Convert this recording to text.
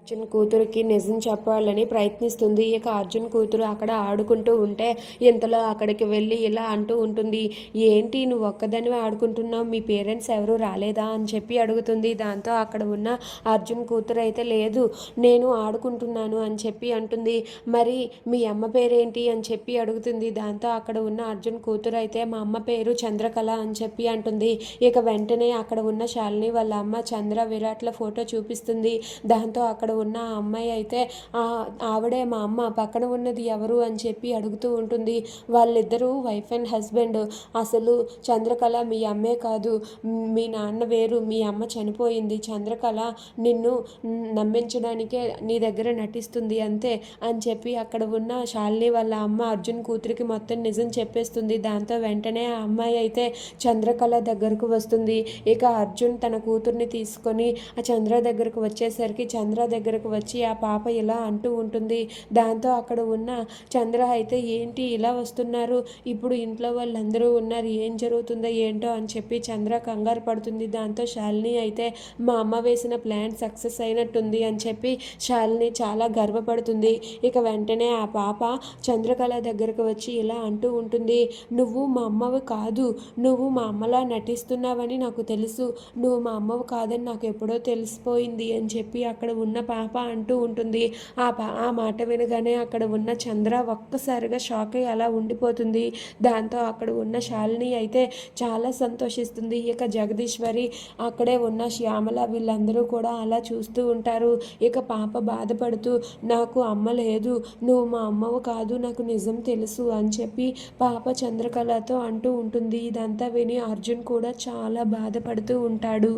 అర్జున్ కూతురికి నిజం చెప్పాలని ప్రయత్నిస్తుంది. ఇక అర్జున్ కూతురు అక్కడ ఆడుకుంటూ ఉంటే ఇంతలో అక్కడికి వెళ్ళి ఇలా అంటూ ఉంటుంది. ఏంటి నువ్వు ఒక్కదానివే ఆడుకుంటున్నావు, మీ పేరెంట్స్ ఎవరు రాలేదా అని చెప్పి అడుగుతుంది. దాంతో అక్కడ ఉన్న అర్జున్ కూతురు అయితే లేదు నేను ఆడుకుంటున్నాను అని చెప్పి అంటుంది. మరి మీ అమ్మ పేరేంటి అని చెప్పి అడుగుతుంది. దాంతో అక్కడ ఉన్న అర్జున్ కూతురు అయితే మా అమ్మ పేరు చంద్రకళ అని చెప్పి అంటుంది. ఇక వెంటనే అక్కడ ఉన్న శాలిని వాళ్ళ అమ్మ చంద్ర విరాట్ల ఫోటో చూపిస్తుంది. దాంతో అక్కడ ఉన్న ఆ అమ్మాయి అయితే ఆవిడే మా అమ్మ, పక్కన ఉన్నది ఎవరు అని చెప్పి అడుగుతూ ఉంటుంది. వాళ్ళిద్దరూ వైఫ్ అండ్ హస్బెండ్. అసలు చంద్రకళ మీ అమ్మే కాదు, మీ నాన్న వేరు, మీ అమ్మ చనిపోయింది. చంద్రకళ నిన్ను నమ్మించడానికే నీ దగ్గర నటిస్తుంది అంతే అని చెప్పి అక్కడ ఉన్న శాలిని వాళ్ళ అమ్మ అర్జున్ కూతురికి మొత్తం నిజం చెప్పేస్తుంది. దాంతో వెంటనే ఆ అమ్మాయి అయితే చంద్రకళ దగ్గరకు వస్తుంది. ఇక అర్జున్ తన కూతుర్ని తీసుకొని ఆ చంద్ర దగ్గరకు వచ్చేసరికి చంద్ర దగ్గరకు వచ్చి ఆ పాప ఇలా అంటూ ఉంటుంది. దాంతో అక్కడ ఉన్న చంద్ర అయితే ఏంటి ఇలా వస్తున్నారు, ఇప్పుడు ఇంట్లో వాళ్ళందరూ ఉన్నారు, ఏం జరుగుతుందో ఏంటో అని చెప్పి చంద్ర కంగారు పడుతుంది. దాంతో శాలిని అయితే మా అమ్మ వేసిన ప్లాన్ సక్సెస్ అయినట్టుంది అని చెప్పి శాలిని చాలా గర్వపడుతుంది. ఇక వెంటనే ఆ పాప చంద్రకళ దగ్గరకు వచ్చి ఇలా అంటూ ఉంటుంది. నువ్వు మా అమ్మవి కాదు, నువ్వు మా అమ్మలా నటిస్తున్నావని నాకు తెలుసు, నువ్వు మా అమ్మవు కాదని నాకు ఎప్పుడో తెలిసిపోయింది అని చెప్పి అక్కడ ఉన్న పాప అంటూ ఉంటుంది. ఆ మాట వినగానే అక్కడ ఉన్న చంద్ర ఒక్కసారిగా షాక్ అయ్యి అలా ఉండిపోతుంది. దాంతో అక్కడ ఉన్న శాలిని అయితే చాలా సంతోషిస్తుంది. ఇక జగదీశ్వరి, అక్కడే ఉన్న శ్యామల వీళ్ళందరూ కూడా అలా చూస్తూ ఉంటారు. ఇక పాప బాధపడుతూ నాకు అమ్మ లేదు, నువ్వు మా అమ్మవు కాదు, నాకు నిజం తెలుసు అని చెప్పి పాప చంద్రకళతో అంటూ ఉంటుంది. ఇదంతా విని అర్జున్ కూడా చాలా బాధపడుతూ ఉంటాడు.